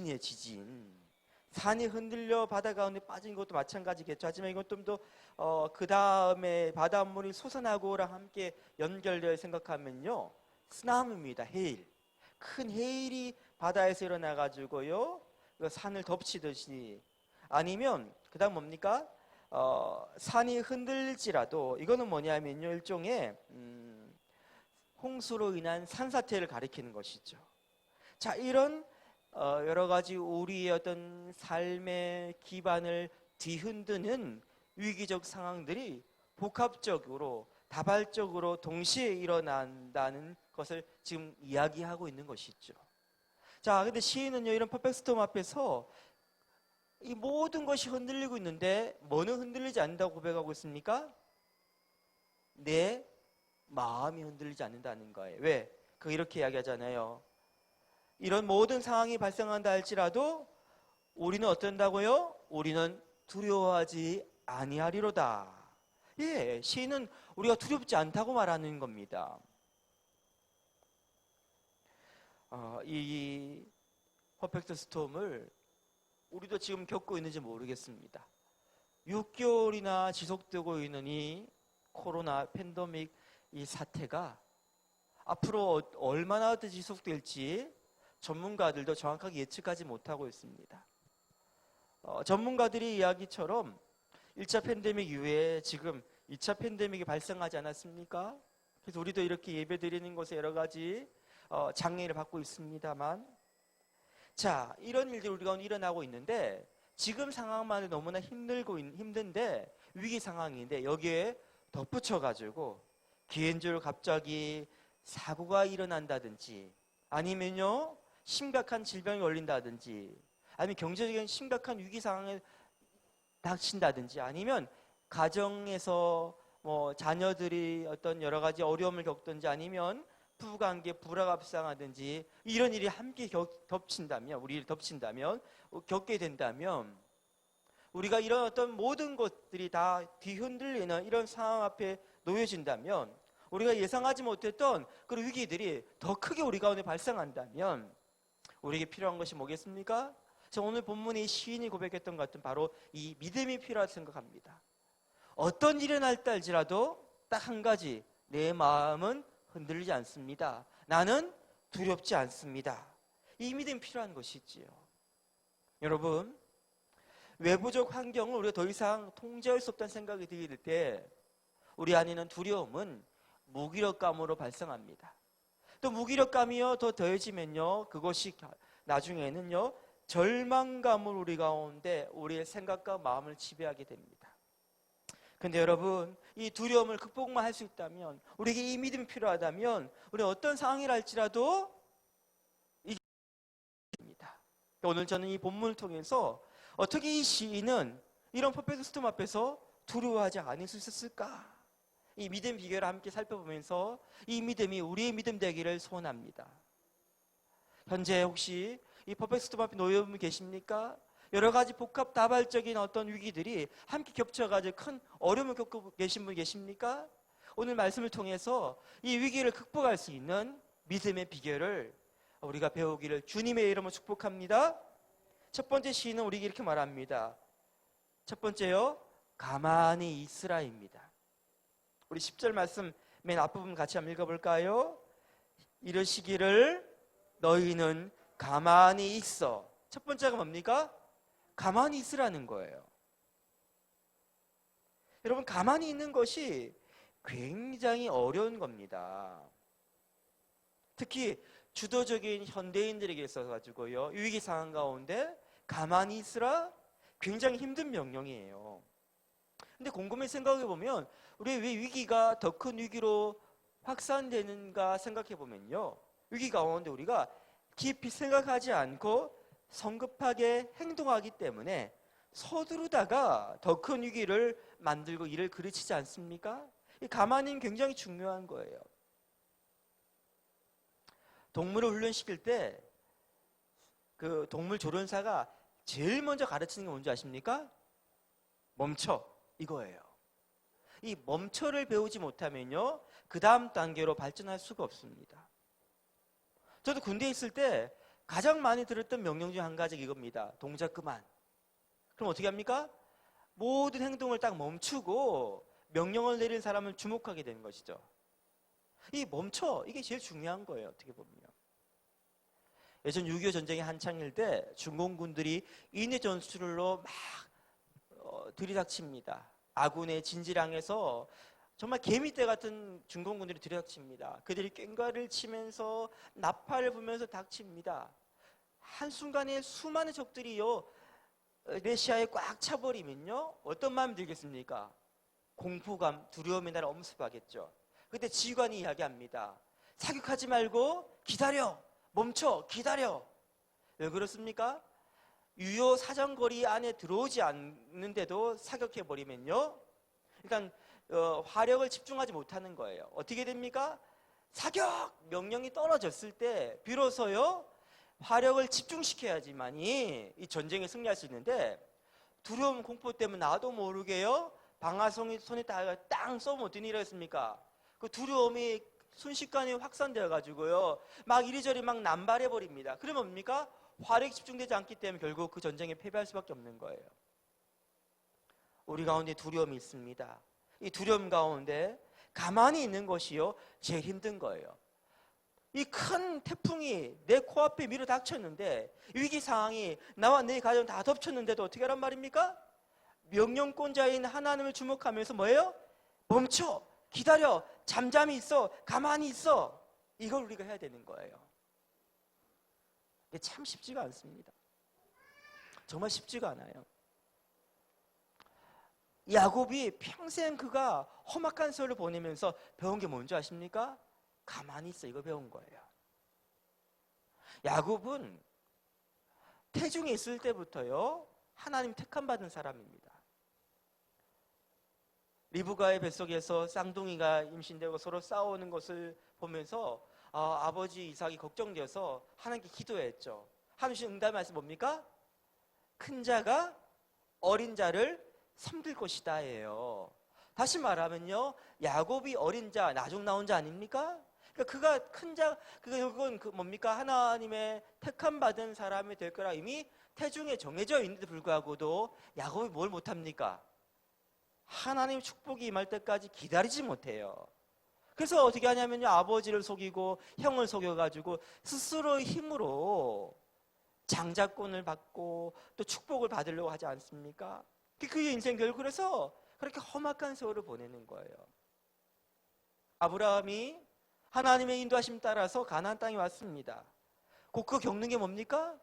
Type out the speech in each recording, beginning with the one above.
지진이에요, 지진. 산이 흔들려 바다 가운데 빠진 것도 마찬가지겠죠. 하지만 이건 좀 더 그 다음에 바닷물이 솟아나고랑 함께 연결되어 생각하면요, 쓰나미입니다. 해일. 큰 해일이 바다에서 일어나가지고요, 그 산을 덮치듯이. 아니면 그 다음 뭡니까? 산이 흔들릴지라도 이거는 뭐냐면요, 일종의 홍수로 인한 산사태를 가리키는 것이죠. 자, 이런 여러 가지 우리의 어떤 삶의 기반을 뒤흔드는 위기적 상황들이 복합적으로 다발적으로 동시에 일어난다는 것을 지금 이야기하고 있는 것이죠. 자, 근데 시인은요, 이런 퍼펙트 스톰 앞에서 이 모든 것이 흔들리고 있는데 뭐는 흔들리지 않는다고 고백하고 있습니까? 내 마음이 흔들리지 않는다는 거예요. 왜? 이렇게 이야기하잖아요. 이런 모든 상황이 발생한다 할지라도 우리는 어떤다고요? 우리는 두려워하지 아니하리로다. 예, 시인은 우리가 두렵지 않다고 말하는 겁니다. 이 퍼펙트 스톰을 우리도 지금 겪고 있는지 모르겠습니다. 6개월이나 지속되고 있는 이 코로나 팬데믹 이 사태가 앞으로 얼마나 더 지속될지 전문가들도 정확하게 예측하지 못하고 있습니다. 전문가들이 이야기처럼 1차 팬데믹 이후에 지금 2차 팬데믹이 발생하지 않았습니까? 그래서 우리도 이렇게 예배드리는 곳에 여러 가지 장애를 받고 있습니다만, 자, 이런 일들이 우리 가운데 일어나고 있는데 지금 상황만은 너무나 힘든데 위기 상황인데 여기에 덧붙여가지고 개인적으로 갑자기 사고가 일어난다든지 아니면요 심각한 질병이 걸린다든지 아니면 경제적인 심각한 위기 상황에 닥친다든지 아니면 가정에서 뭐 자녀들이 어떤 여러 가지 어려움을 겪든지 아니면 부부관계 불화가 발생하든지 이런 일이 함께 우리를 덮친다면 겪게 된다면 우리가 이런 어떤 모든 것들이 다 뒤흔들리는 이런 상황 앞에 놓여진다면 우리가 예상하지 못했던 그런 위기들이 더 크게 우리 가운데 발생한다면 우리에게 필요한 것이 뭐겠습니까? 오늘 본문의 시인이 고백했던 것 같은 바로 이 믿음이 필요하다고 생각합니다. 어떤 일이 날다 할지라도 딱 한 가지, 내 마음은 흔들리지 않습니다. 나는 두렵지 않습니다. 이 믿음이 필요한 것이지요. 여러분, 외부적 환경을 우리가 더 이상 통제할 수 없다는 생각이 들 때 우리 안에는 두려움은 무기력감으로 발생합니다. 또 무기력감이요 더 더해지면요 그것이 나중에는요 절망감으로 우리 가운데 우리의 생각과 마음을 지배하게 됩니다. 근데 여러분, 이 두려움을 극복만 할 수 있다면, 우리에게 이 믿음이 필요하다면 우리 어떤 상황이라 할지라도 이깁니다. 오늘 저는 이 본문을 통해서 어떻게 이 시인은 이런 퍼펙트 스톰 앞에서 두려워하지 않을 수 있었을까? 이 믿음 비결을 함께 살펴보면서 이 믿음이 우리의 믿음 되기를 소원합니다. 현재 혹시 이 퍼펙트 스톰 앞에 놓여 계십니까? 여러 가지 복합 다발적인 어떤 위기들이 함께 겹쳐가지고 큰 어려움을 겪고 계신 분 계십니까? 오늘 말씀을 통해서 이 위기를 극복할 수 있는 믿음의 비결을 우리가 배우기를 주님의 이름으로 축복합니다. 첫 번째 시인은 우리에게 이렇게 말합니다. 첫 번째요, 가만히 있으라입니다. 우리 10절 말씀 맨 앞부분 같이 한번 읽어볼까요? 이르시기를 너희는 가만히 있어. 첫 번째가 뭡니까? 가만히 있으라는 거예요. 여러분, 가만히 있는 것이 굉장히 어려운 겁니다. 특히 주도적인 현대인들에게 있어가지고요, 위기 상황 가운데 가만히 있으라 굉장히 힘든 명령이에요. 근데 곰곰이 생각해 보면 우리 왜 위기가 더 큰 위기로 확산되는가 생각해 보면요, 위기 가운데 우리가 깊이 생각하지 않고 성급하게 행동하기 때문에 서두르다가 더 큰 위기를 만들고 일을 그르치지 않습니까? 이 가만히는 굉장히 중요한 거예요. 동물을 훈련시킬 때 그 동물 조련사가 제일 먼저 가르치는 게 뭔지 아십니까? 멈춰, 이거예요. 이 멈춰를 배우지 못하면요 그 다음 단계로 발전할 수가 없습니다. 저도 군대에 있을 때 가장 많이 들었던 명령 중 한 가지가 이겁니다. 동작 그만. 그럼 어떻게 합니까? 모든 행동을 딱 멈추고 명령을 내린 사람을 주목하게 되는 것이죠. 이 멈춰, 이게 제일 중요한 거예요. 어떻게 보면. 예전 6.25 전쟁이 한창일 때 중공군들이 인해 전술로 막 들이닥칩니다. 아군의 진지랑에서 정말 개미떼 같은 중공군들이 들이닥칩니다. 그들이 꽹과를 치면서 나팔을 불면서 닥칩니다. 한순간에 수많은 적들이요 러시아에 꽉 차버리면요 어떤 마음이 들겠습니까? 공포감, 두려움이 나를 엄습하겠죠. 그때 지휘관이 이야기합니다. 사격하지 말고 기다려, 멈춰, 기다려. 왜 그렇습니까? 유효 사정거리 안에 들어오지 않는데도 사격해버리면요 일단 화력을 집중하지 못하는 거예요. 어떻게 됩니까? 사격! 명령이 떨어졌을 때 비로소요 화력을 집중시켜야지만이 이 전쟁에 승리할 수 있는데 두려움, 공포 때문에 나도 모르게요 방아송이 손에 땅 쏘면 어떤 일이 있습니까? 그 두려움이 순식간에 확산되어 가지고요 막 이리저리 막 남발해 버립니다. 그러면 뭡니까? 화력이 집중되지 않기 때문에 결국 그 전쟁에 패배할 수밖에 없는 거예요. 우리 가운데 두려움이 있습니다. 이 두려움 가운데 가만히 있는 것이요 제일 힘든 거예요. 이 큰 태풍이 내 코앞에 밀어 닥쳤는데 위기 상황이 나와 내 가정 다 덮쳤는데도 어떻게 하란 말입니까? 명령권자인 하나님을 주목하면서 뭐예요? 멈춰, 기다려, 잠잠히 있어, 가만히 있어. 이걸 우리가 해야 되는 거예요. 이게 참 쉽지가 않습니다. 정말 쉽지가 않아요. 야곱이 평생 그가 험악한 세월을 보내면서 배운 게 뭔지 아십니까? 가만히 있어, 이거 배운 거예요. 야곱은 태중에 있을 때부터요 하나님 택함 받은 사람입니다. 리브가의 뱃속에서 쌍둥이가 임신되고 서로 싸우는 것을 보면서 아버지 이삭이 걱정되어서 하나님께 기도했죠. 하나님 응답의 말씀 뭡니까? 큰 자가 어린 자를 섬길 것이다 예요. 다시 말하면요 야곱이 어린 자, 나중 나온 자 아닙니까? 그러니까 그가 큰 자, 그건 뭡니까? 하나님의 택함 받은 사람이 될 거라 이미 태중에 정해져 있는데도 불구하고도 야곱이 뭘 못합니까? 하나님의 축복이 임할 때까지 기다리지 못해요. 그래서 어떻게 하냐면요 아버지를 속이고 형을 속여가지고 스스로의 힘으로 장자권을 받고 또 축복을 받으려고 하지 않습니까? 그의 인생 결국 그래서 그렇게 험악한 세월을 보내는 거예요. 아브라함이 하나님의 인도하심 따라서 가나안 땅에 왔습니다. 곧 그 겪는 게 뭡니까?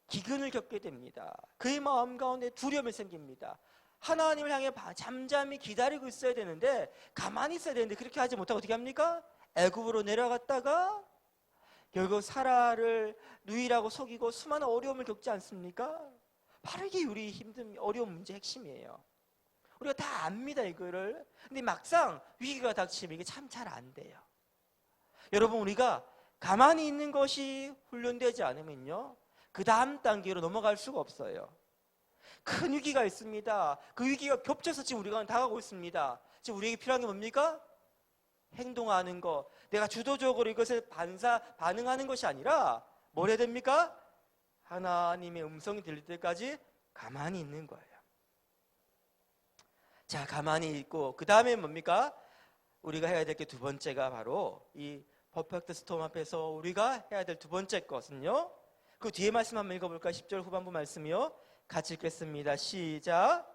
기근을 겪게 됩니다. 그의 마음 가운데 두려움이 생깁니다. 하나님을 향해 잠잠히 기다리고 있어야 되는데 가만히 있어야 되는데 그렇게 하지 못하고 어떻게 합니까? 애굽으로 내려갔다가 결국 사라를 누이라고 속이고 수많은 어려움을 겪지 않습니까? 바로 이게 우리 힘든 어려운 문제의 핵심이에요. 우리가 다 압니다 이거를. 근데 막상 위기가 닥치면 이게 참 잘 안 돼요. 여러분 우리가 가만히 있는 것이 훈련되지 않으면요 그 다음 단계로 넘어갈 수가 없어요. 큰 위기가 있습니다. 그 위기가 겹쳐서 지금 우리가 다가오고 있습니다. 지금 우리에게 필요한 게 뭡니까? 행동하는 거. 내가 주도적으로 이것에 반응하는 것이 아니라 뭘 해야 됩니까? 하나님의 음성이 들릴 때까지 가만히 있는 거예요. 자, 가만히 있고 그 다음에 뭡니까? 우리가 해야 될 게 두 번째가 바로 이 퍼펙트 스톰 앞에서 우리가 해야 될 두 번째 것은요 그 뒤에 말씀 한번 읽어볼까요? 10절 후반부 말씀이요 같이 읽겠습니다. 시작.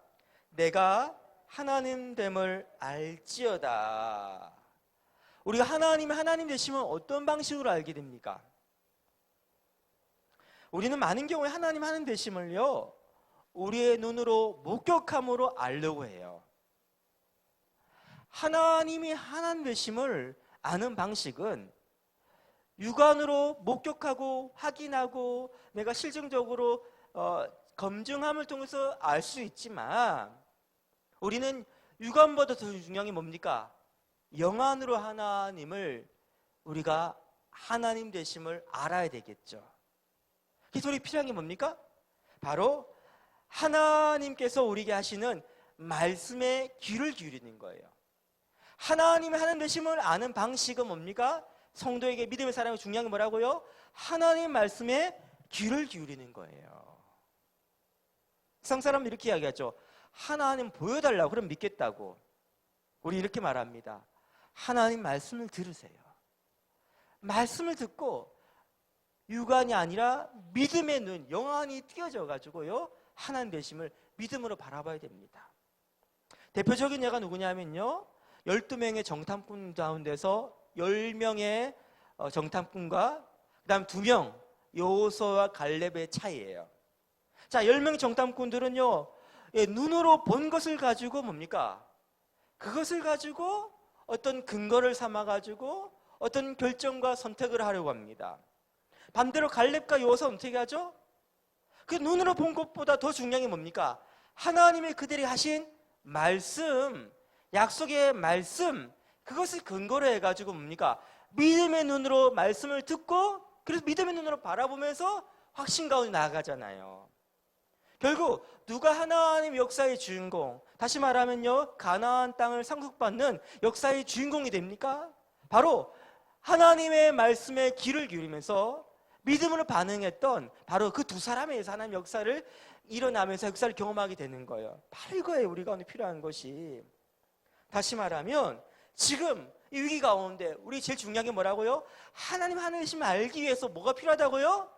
내가 하나님 됨을 알지어다. 우리가 하나님 되시면 어떤 방식으로 알게 됩니까? 우리는 많은 경우에 하나님 되심을요 우리의 눈으로 목격함으로 알려고 해요. 하나님이 하나님 되심을 아는 방식은 육안으로 목격하고 확인하고 내가 실증적으로 검증함을 통해서 알 수 있지만 우리는 육안보다 더 중요한 게 뭡니까? 영안으로 하나님을 우리가 하나님 되심을 알아야 되겠죠. 그래서 우리 필요한 게 뭡니까? 바로 하나님께서 우리에게 하시는 말씀에 귀를 기울이는 거예요. 하나님의 하나님 되심을 아는 방식은 뭡니까? 성도에게 믿음의 사람이 중요한 게 뭐라고요? 하나님 말씀에 귀를 기울이는 거예요. 세상 사람은 이렇게 이야기하죠. 하나님 보여달라고 그럼 믿겠다고. 우리 이렇게 말합니다. 하나님 말씀을 들으세요. 말씀을 듣고 육안이 아니라 믿음의 눈, 영안이 띄어져 가지고요, 하나님 되심을 믿음으로 바라봐야 됩니다. 대표적인 예가 누구냐면요, 12명의 정탐꾼 가운데서 10명의 정탐꾼과 그 다음 2명 여호수아와 갈렙의 차이예요. 자, 10명의 정탐꾼들은요, 눈으로 본 것을 가지고 뭡니까? 그것을 가지고 어떤 근거를 삼아 가지고 어떤 결정과 선택을 하려고 합니다. 반대로 갈렙과 여호수아는 어떻게 하죠? 그 눈으로 본 것보다 더 중요한 게 뭡니까? 하나님의 그들이 하신 말씀, 약속의 말씀, 그것을 근거로 해가지고 뭡니까? 믿음의 눈으로 말씀을 듣고, 그래서 믿음의 눈으로 바라보면서 확신 가운데 나아가잖아요. 결국 누가 하나님 역사의 주인공, 다시 말하면요, 가나안 땅을 상속받는 역사의 주인공이 됩니까? 바로 하나님의 말씀에 귀를 기울이면서 믿음으로 반응했던 바로 그 두 사람에 의해서 하나님 역사를 일어나면서 역사를 경험하게 되는 거예요. 바로 이거예요, 우리 가운데 필요한 것이. 다시 말하면 지금 이 위기 가운데 우리 제일 중요한 게 뭐라고요? 하나님 하나님을 알기 위해서 뭐가 필요하다고요?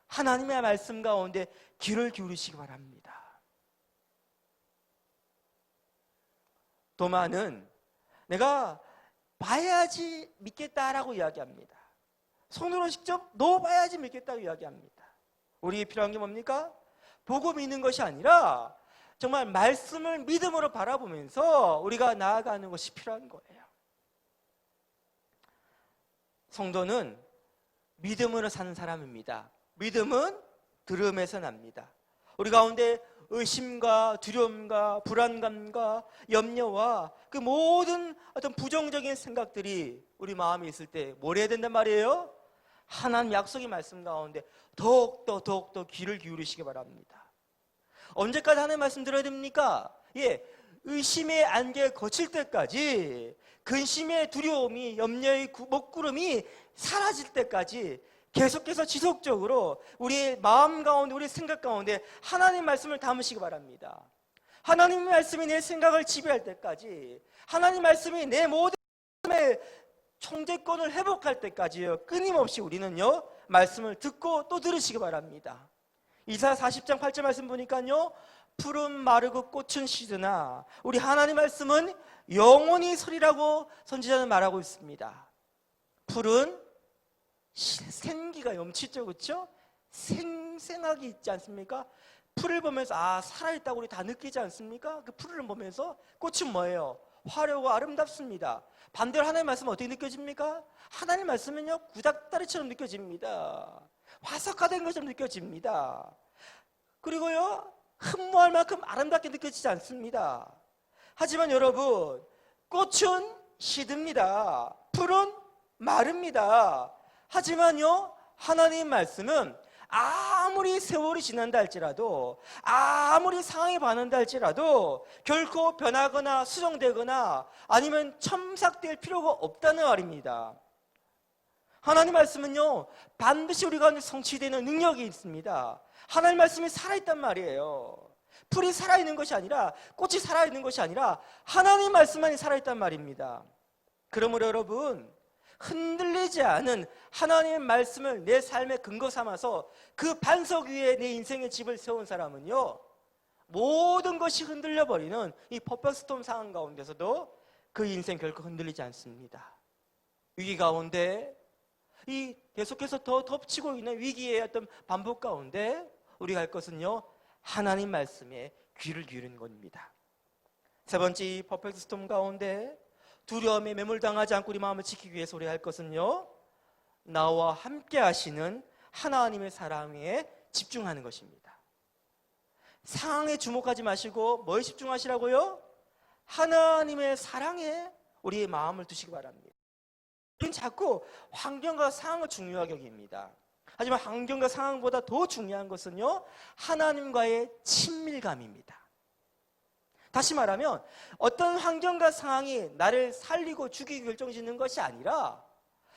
하나님의 말씀 가운데 귀를 기울이시기 바랍니다. 도마는 내가 봐야지 믿겠다라고 이야기합니다. 손으로 직접 넣어봐야지 믿겠다고 이야기합니다. 우리에게 필요한 게 뭡니까? 보고 믿는 것이 아니라 정말 말씀을 믿음으로 바라보면서 우리가 나아가는 것이 필요한 거예요. 성도는 믿음으로 사는 사람입니다. 믿음은 들음에서 납니다. 우리 가운데 의심과 두려움과 불안감과 염려와 그 모든 어떤 부정적인 생각들이 우리 마음에 있을 때 뭘 해야 된단 말이에요? 하나님 약속의 말씀 가운데 더욱더 귀를 기울이시기 바랍니다. 언제까지 하나님 말씀 들어야 됩니까? 의심의 안개가 거칠 때까지, 근심의 두려움이, 염려의 먹구름이 사라질 때까지 계속해서 지속적으로 우리의 마음 가운데, 우리의 생각 가운데 하나님 말씀을 담으시기 바랍니다. 하나님 말씀이 내 생각을 지배할 때까지, 하나님 말씀이 내 모든 총재권을 회복할 때까지요, 끊임없이 우리는요 말씀을 듣고 또 들으시기 바랍니다. 이사야 40장 8절 말씀 보니까요, 푸른 마르고 꽃은 시드나 우리 하나님 말씀은 영원히 서리라고 선지자는 말하고 있습니다. 풀은 생기가 넘치죠, 그렇죠? 생생하게 있지 않습니까? 풀을 보면서 살아있다고 우리 다 느끼지 않습니까? 그 풀을 보면서. 꽃은 뭐예요? 화려하고 아름답습니다. 반대로 하나님의 말씀은 어떻게 느껴집니까? 하나님의 말씀은요, 구닥다리처럼 느껴집니다. 화석화된 것처럼 느껴집니다. 그리고요, 흠모할 만큼 아름답게 느껴지지 않습니다. 하지만 여러분, 꽃은 시듭니다. 풀은 마릅니다. 하지만요, 하나님 말씀은 아무리 세월이 지난다 할지라도, 아무리 상황이 변한다 할지라도 결코 변하거나 수정되거나 아니면 첨삭될 필요가 없다는 말입니다. 하나님 말씀은요, 반드시 우리 가운데 성취되는 능력이 있습니다. 하나님 말씀이 살아있단 말이에요. 풀이 살아있는 것이 아니라, 꽃이 살아있는 것이 아니라 하나님 말씀만이 살아있단 말입니다. 그러므로 여러분, 흔들리지 않은 하나님의 말씀을 내 삶의 근거 삼아서 그 반석 위에 내 인생의 집을 세운 사람은요, 모든 것이 흔들려 버리는 이 퍼펙트 스톰 상황 가운데서도 그 인생 결코 흔들리지 않습니다. 위기 가운데, 이 계속해서 더 덮치고 있는 위기의 어떤 반복 가운데 우리가 할 것은요, 하나님 말씀에 귀를 기울이는 겁니다. 세 번째, 이 퍼펙트 스톰 가운데 두려움에 매몰당하지 않고 우리 마음을 지키기 위해서 우리가 할 것은요, 나와 함께 하시는 하나님의 사랑에 집중하는 것입니다. 상황에 주목하지 마시고 뭐에 집중하시라고요? 하나님의 사랑에 우리의 마음을 두시기 바랍니다. 우리는 자꾸 환경과 상황을 중요하게 여깁니다. 하지만 환경과 상황보다 더 중요한 것은요, 하나님과의 친밀감입니다. 다시 말하면 어떤 환경과 상황이 나를 살리고 죽이고 결정짓는 것이 아니라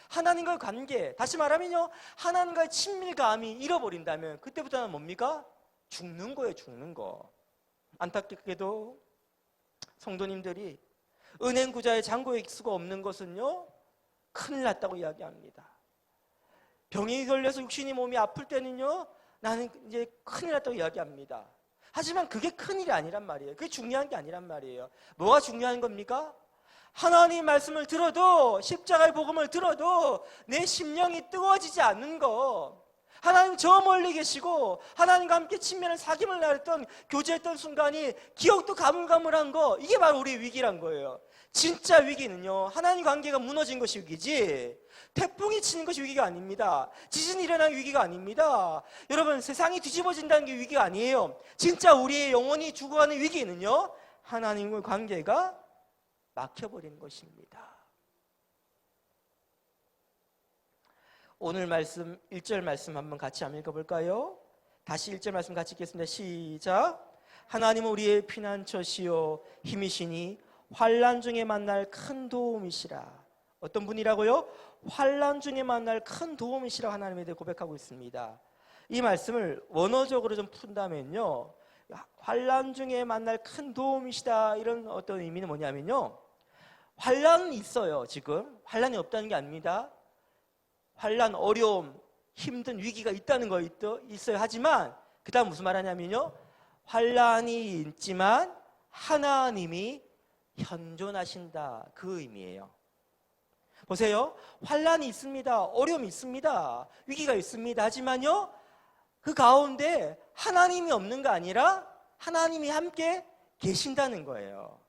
하나님과의 관계, 다시 말하면요, 하나님과의 친밀감이 잃어버린다면 그때부터는 뭡니까? 죽는 거예요, 죽는 거. 안타깝게도 성도님들이 은행 구자의 잔고에 수가 없는 것은요, 큰일 났다고 이야기합니다. 병이 걸려서 육신이 몸이 아플 때는요, 나는 이제 큰일 났다고 이야기합니다. 하지만 그게 큰일이 아니란 말이에요. 그게 중요한 게 아니란 말이에요. 뭐가 중요한 겁니까? 하나님 말씀을 들어도, 십자가의 복음을 들어도 내 심령이 뜨거워지지 않는 거, 하나님 저 멀리 계시고 하나님과 함께 친밀한 사귐을 나눴던, 교제했던 순간이 기억도 가물가물한 거, 이게 바로 우리의 위기란 거예요. 진짜 위기는요, 하나님 관계가 무너진 것이 위기지 태풍이 치는 것이 위기가 아닙니다. 지진이 일어나는 위기가 아닙니다. 여러분, 세상이 뒤집어진다는 게 위기가 아니에요. 진짜 우리의 영혼이 죽어가는 위기는요, 하나님과의 관계가 막혀버리는 것입니다. 오늘 말씀 1절 말씀 한번 같이 한번 읽어볼까요? 다시 1절 말씀 같이 읽겠습니다. 시작. 하나님은 우리의 피난처시요 힘이시니 환난 중에 만날 큰 도움이시라. 어떤 분이라고요? 환난 중에 만날 큰 도움이시라 하나님에 대해 고백하고 있습니다. 이 말씀을 원어적으로 좀 푼다면요, 환난 중에 만날 큰 도움이시다, 이런 어떤 의미는 뭐냐면요, 환난은 있어요. 지금 환난이 없다는 게 아닙니다. 환난, 어려움, 힘든 위기가 있다는 거 있어요. 하지만 그 다음 무슨 말 하냐면요, 환난이 있지만 하나님이 현존하신다, 그 의미예요. 보세요, 환난이 있습니다. 어려움이 있습니다. 위기가 있습니다. 하지만요, 그 가운데 하나님이 없는 거 아니라 하나님이 함께 계신다는 거예요.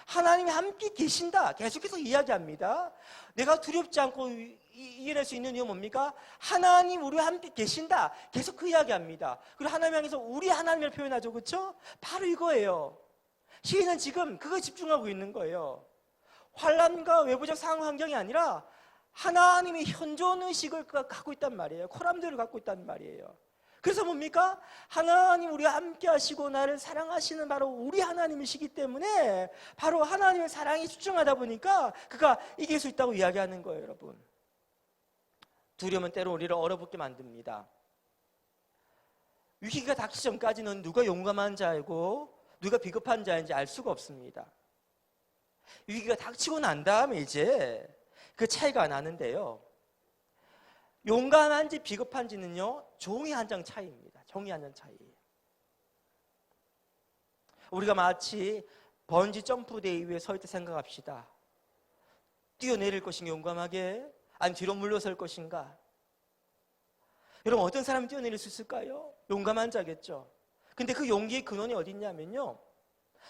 하나님이 함께 계신다, 계속해서 이야기합니다. 내가 두렵지 않고 이겨낼 수 있는 이유 뭡니까? 하나님 우리와 함께 계신다, 계속 그 이야기합니다. 그리고 하나님 향해서 우리 하나님을 표현하죠. 그렇죠? 바로 이거예요. 시인은 지금 그거에 집중하고 있는 거예요. 환난과 외부적 상황 환경이 아니라 하나님의 현존의식을 갖고 있단 말이에요. 코람들을 갖고 있단 말이에요. 그래서 뭡니까? 하나님 우리와 함께 하시고 나를 사랑하시는 바로 우리 하나님이시기 때문에 바로 하나님의 사랑이 집중하다 보니까 그가 이길 수 있다고 이야기하는 거예요. 여러분, 두려움은 때로 우리를 얼어붙게 만듭니다. 위기가 닥치기 전까지는 누가 용감한 자이고 누가 비겁한 자인지 알 수가 없습니다. 위기가 닥치고 난 다음에 이제 그 차이가 나는데요, 용감한지 비겁한지는요, 종이 한 장 차이입니다. 종이 한 장 차이. 우리가 마치 번지 점프대회 위에 서 있다 생각합시다. 뛰어내릴 것인가, 용감하게? 아니면 뒤로 물러설 것인가? 여러분, 어떤 사람이 뛰어내릴 수 있을까요? 용감한 자겠죠. 근데 그 용기의 근원이 어디 있냐면요,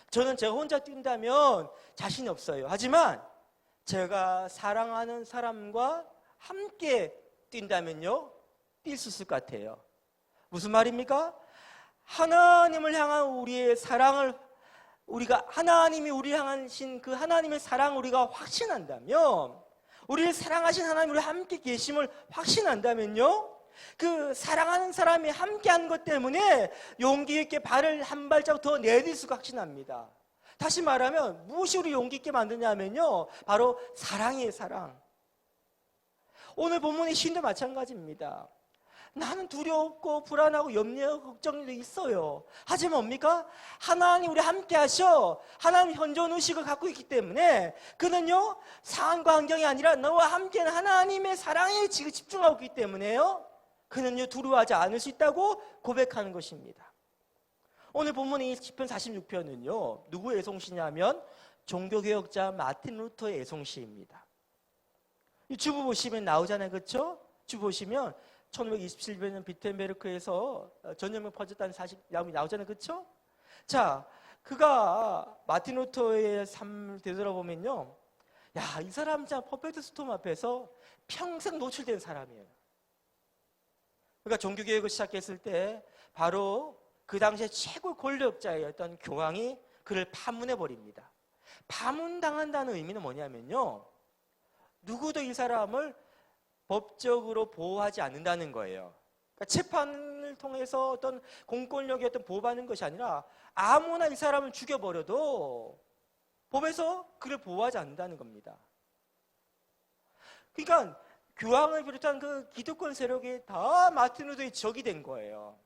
저는 제가 혼자 뛴다면 자신이 없어요. 하지만 제가 사랑하는 사람과 함께 뛴다면요, 뛸 수 있을 것 같아요. 무슨 말입니까? 하나님을 향한 우리의 사랑을, 우리가 하나님이 우리를 향하신 그 하나님의 사랑을 우리가 확신한다면, 우리를 사랑하신 하나님 우리 함께 계심을 확신한다면요, 그 사랑하는 사람이 함께한 것 때문에 용기 있게 발을 한 발자국 더 내딜 수가 확신합니다. 다시 말하면 무엇이 우리 용기 있게 만드냐면요, 바로 사랑이에요. 사랑. 오늘 본문의 시인도 마찬가지입니다. 나는 두렵고 불안하고 염려하고 걱정도 있어요. 하지만 뭡니까? 하나님 우리 함께 하셔. 하나님 현존의식을 갖고 있기 때문에 그는요, 상황과 환경이 아니라 너와 함께는 하나님의 사랑에 지금 집중하고 있기 때문에요, 그는요, 두려워하지 않을 수 있다고 고백하는 것입니다. 오늘 본문의 시편 46편은요, 누구의 애송시냐면 종교개혁자 마틴 루터의 애송시입니다. 이 주부 보시면 나오잖아요. 그렇죠? 주부 보시면 1527년에 비텐베르크에서 전염병 퍼졌다는 사실이 나오잖아요. 그렇죠? 자, 그가 마틴 루터의 삶을 되돌아보면요, 야, 이 사람 참 퍼펙트 스톰 앞에서 평생 노출된 사람이에요. 그러니까 종교개혁을 시작했을 때 바로 그 당시에 최고 권력자였던 교황이 그를 파문해버립니다. 파문당한다는 의미는 뭐냐면요, 누구도 이 사람을 법적으로 보호하지 않는다는 거예요. 그러니까 재판을 통해서 어떤 공권력이 어떤 보호받는 것이 아니라 아무나 이 사람을 죽여버려도 법에서 그를 보호하지 않는다는 겁니다. 그러니까 교황을 비롯한 그 기득권 세력이 다 마틴 루터의 적이 된 거예요.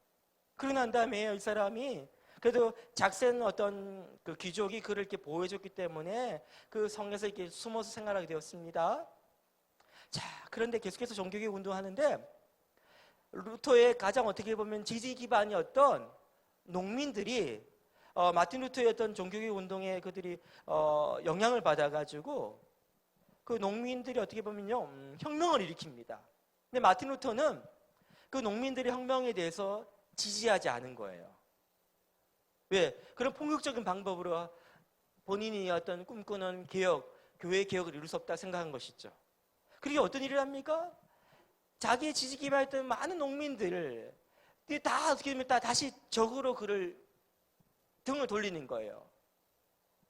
그러고 난 다음에 이 사람이 그래도 작센 어떤 그 귀족이 그를 이렇게 보호해줬기 때문에 그 성에서 이렇게 숨어서 생활하게 되었습니다. 자, 그런데 계속해서 종교개혁 운동하는데 루터의 가장 어떻게 보면 지지 기반이었던 농민들이 마틴 루터의 어떤 종교개혁 운동에 그들이 영향을 받아가지고 그 농민들이 어떻게 보면요 혁명을 일으킵니다. 근데 마틴 루터는 그 농민들의 혁명에 대해서 지지하지 않은 거예요. 왜? 그런 폭력적인 방법으로 본인이 어떤 꿈꾸는 개혁, 교회 개혁을 이룰 수 없다 생각한 것이죠. 그리고 어떤 일을 합니까? 자기의 지지 기반이었던 많은 농민들을 다 어떻게 보면 다시 적으로 그를 등을 돌리는 거예요.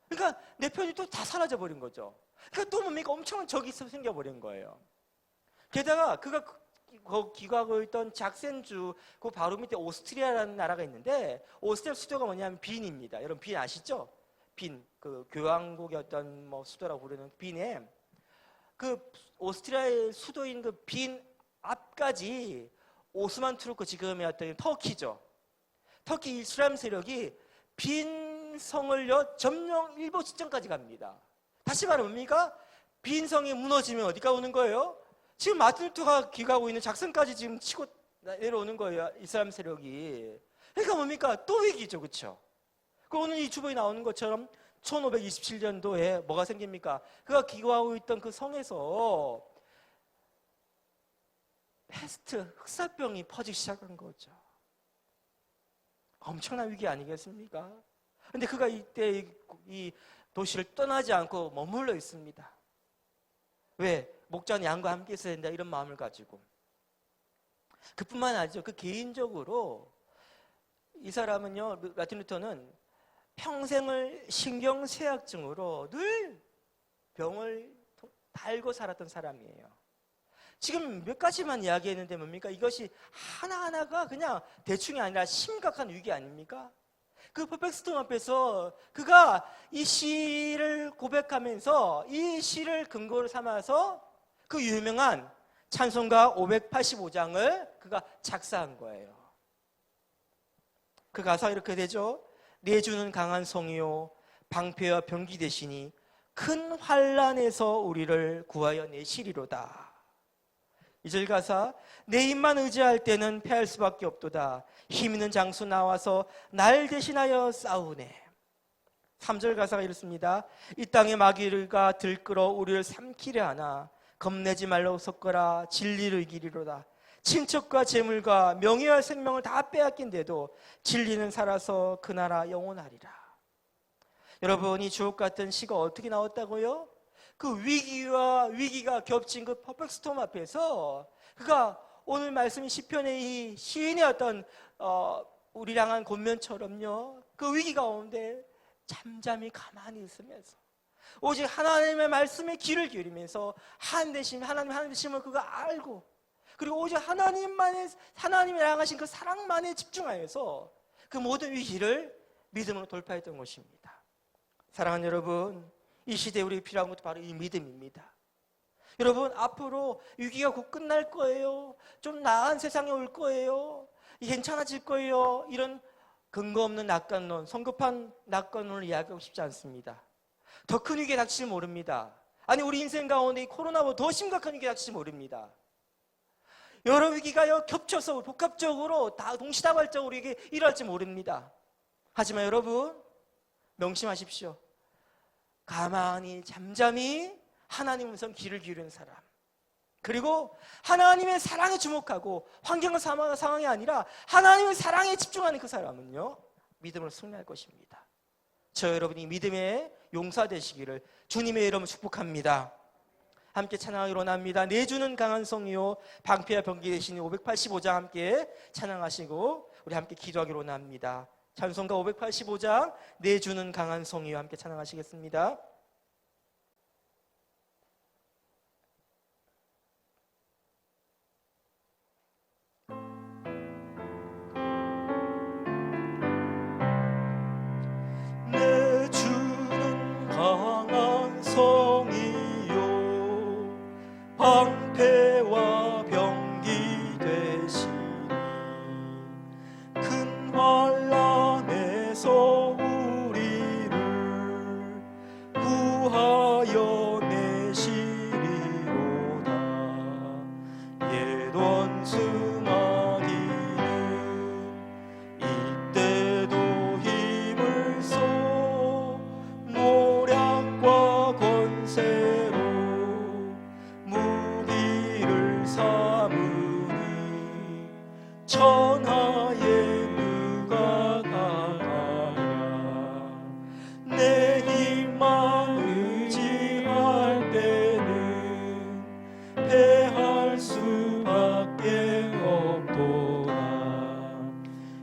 그러니까 내 편이 또 다 사라져 버린 거죠. 그러니까 또 뭡니까? 엄청난 적이 생겨버린 거예요. 게다가 그가 기거하고 있던 작센주 그 바로 밑에 오스트리아라는 나라가 있는데 오스트리아 수도가 뭐냐면 빈입니다. 여러분 빈 아시죠? 빈, 그 교황국의 어떤 뭐 수도라고 부르는 빈에 그 오스트리아의 수도인 그 빈 앞까지 오스만 투르크 지금의 어떤 터키죠. 터키 이슬람 세력이 빈 성을요 점령 일부 지점까지 갑니다. 다시 말하면 뭡니까? 빈 성이 무너지면 어디가 오는 거예요? 지금 마틴 루터가 기가하고 있는 작성까지 지금 치고 내려오는 거예요. 이슬람 세력이. 그러니까 뭡니까? 또 위기죠. 그렇죠? 오늘 이 주보에 나오는 것처럼 1527년도에 뭐가 생깁니까? 그가 기거하고 있던 그 성에서 패스트, 흑사병이 퍼지기 시작한 거죠. 엄청난 위기 아니겠습니까? 근데 그가 이때 이 도시를 떠나지 않고 머물러 있습니다. 왜? 목자는 양과 함께 있어야 된다 이런 마음을 가지고. 그뿐만 아니죠. 그 개인적으로 이 사람은요, 마틴 루터는 평생을 신경쇠약증으로 늘 병을 달고 살았던 사람이에요. 지금 몇 가지만 이야기했는데 뭡니까? 이것이 하나하나가 그냥 대충이 아니라 심각한 위기 아닙니까? 그 퍼펙스톰 앞에서 그가 이 시를 고백하면서 이 시를 근거로 삼아서 그 유명한 찬송가 585장을 그가 작사한 거예요. 그 가사가 이렇게 되죠. 내 주는 강한 성이요 방패와 병기 되시니 큰 환난에서 우리를 구하여 내시리로다. 2절 가사 내 힘만 의지할 때는 패할 수밖에 없도다. 힘 있는 장수 나와서 날 대신하여 싸우네. 3절 가사가 이렇습니다. 이 땅의 마귀가 들끓어 우리를 삼키려 하나 겁내지 말라고 섞어라 진리를 이기리로다. 친척과 재물과 명예와 생명을 다 빼앗긴데도 진리는 살아서 그 나라 영원하리라. 여러분, 이 주옥 같은 시가 어떻게 나왔다고요? 그 위기가 겹친 그 퍼펙트 스톰 앞에서 그가 오늘 말씀인 시편의 이 시인의 어떤 우리랑 한 권면처럼요 그 위기 가운데 잠잠히 가만히 있으면서 오직 하나님의 말씀에 귀를 기울이면서 하나님의 하나님을 그가 알고 그리고 오직 하나님이 향하신 그 사랑만에 집중하여서 그 모든 위기를 믿음으로 돌파했던 것입니다. 사랑하는 여러분, 이 시대에 우리에게 필요한 것도 바로 이 믿음입니다. 여러분, 앞으로 위기가 곧 끝날 거예요. 좀 나은 세상이 올 거예요. 괜찮아질 거예요. 이런 근거 없는 낙관론, 성급한 낙관론을 이야기하고 싶지 않습니다. 더 큰 위기가 닥칠지 모릅니다. 아니, 우리 인생 가운데 이 코로나보다 더 심각한 위기가 닥칠지 모릅니다. 여러 위기가 겹쳐서 복합적으로 다 동시다발적으로 우리에게 일어날지 모릅니다. 하지만 여러분, 명심하십시오. 가만히 잠잠히 하나님 음성 귀를 기울이는 사람, 그리고 하나님의 사랑에 주목하고 환경과 상황이 아니라 하나님의 사랑에 집중하는 그 사람은요 믿음으로 승리할 것입니다. 저 여러분이 믿음의 용사 되시기를 주님의 이름으로 축복합니다. 함께 찬양하기로 원합니다. 내 주는 강한 성이요 방패와 병기 되시니 585장 함께 찬양하시고 우리 함께 기도하기로 원합니다. 찬송가 585장 내 주는 강한 성이요 함께 찬양하시겠습니다. 내 주는 강한 성이요 방패와 힘으로써 우리를 구하여 내시리로다. 옛 원수 마귀는 이때도 힘을 써 모략과 권세로 무기를 삼으니 천하에 누가 강하랴. 내 힘만 의지할 때는 패할 수밖에 없도다.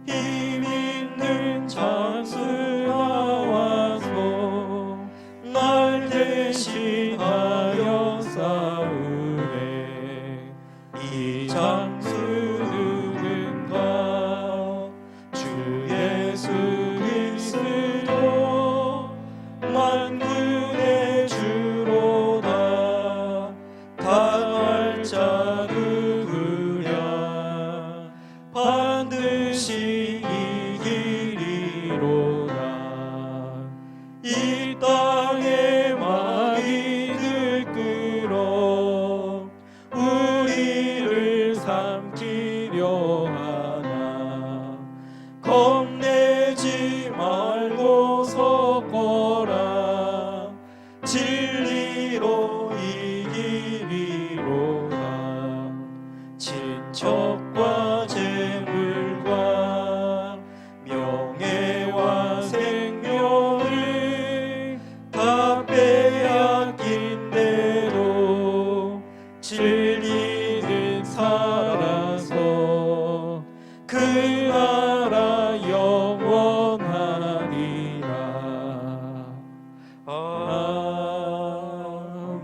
힘 있는 장수가 와서 날 대신하여 싸우네. 이 장수 누군가? 주 예수 그리스도 만군의 주로다. 당할 자 누구랴? 반드시 이기리로다. 이 땅의 마귀들 끌어 우리를 삼키려 하나. 겁내지 말고 섰거라. 진리로 이기리로다. 친척과 재물과 명예와 생명을 다 빼앗긴대도 진리는 살아서 그 나라 영원하리라.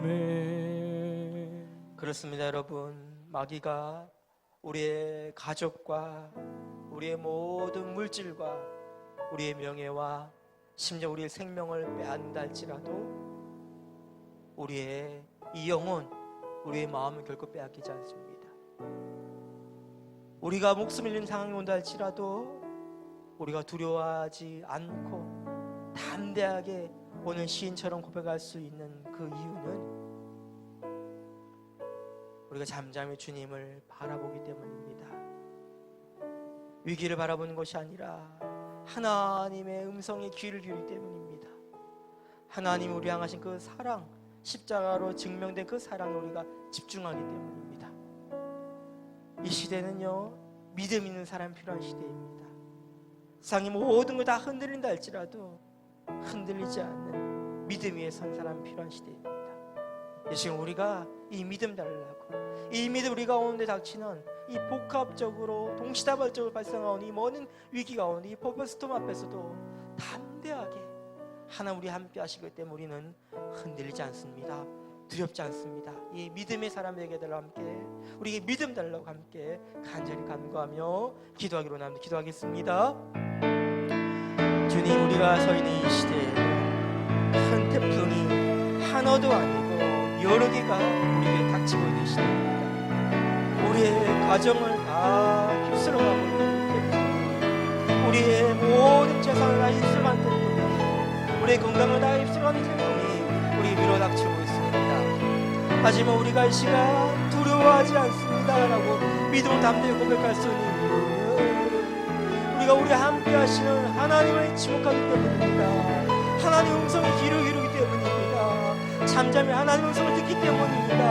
아멘. 그렇습니다, 여러분. 마귀가 우리의 가족과 우리의 모든 물질과 우리의 명예와 심지어 우리의 생명을 빼앗는다 할지라도 우리의 이 영혼, 우리의 마음은 결코 빼앗기지 않습니다. 우리가 목숨 잃는 상황이 온다 할지라도 우리가 두려워하지 않고 담대하게 오늘 시인처럼 고백할 수 있는 그 이유는 우리가 잠잠히 주님을 바라보기 때문입니다. 위기를 바라보는 것이 아니라 하나님의 음성에 귀를 기울이기 때문입니다. 하나님이 우리 향하신 그 사랑, 십자가로 증명된 그 사랑에 우리가 집중하기 때문입니다. 이 시대는요, 믿음 있는 사람이 필요한 시대입니다. 세상이 모든 걸 다 흔들린다 할지라도 흔들리지 않는 믿음 위에 선 사람이 필요한 시대입니다. 이 시간 우리가 이 믿음 달라고, 이 믿음 우리 가운데 닥치는 이 복합적으로 동시다발적으로 발생하는 이 모든 위기 가운데 이 포퍼스톰 앞에서도 담대하게 하나님 우리 함께 하시기 때문에 우리는 흔들리지 않습니다. 두렵지 않습니다. 이 믿음의 사람에게 달라고 함께, 우리에게 믿음 달라고 함께 간절히 간구하며 기도하기로 합니다. 기도하겠습니다. 주님, 우리가 서 있는 이 시대에 큰 태풍이 하나도 아니고 여러 개가 우리에게 닥치고 있는 시대입니다. 우리의 가정을 다 휩쓸어가고 있는 태풍, 우리의 모든 재산을 다 휩쓸어가는 태풍이, 우리의 건강을 다 휩쓸어가는 태풍이 우리 위로 닥치고 있습니다. 하지만 우리가 이 시간 두려워하지 않습니다라고 믿음을 담대히 고백할 수 있는 이유는 우리가 우리 함께 하시는 하나님을 지목하기 때문입니다. 하나님의 음성에 귀를 기울이기 때문입니다. 잠잠히 하나님의 음성을 듣기 때문입니다.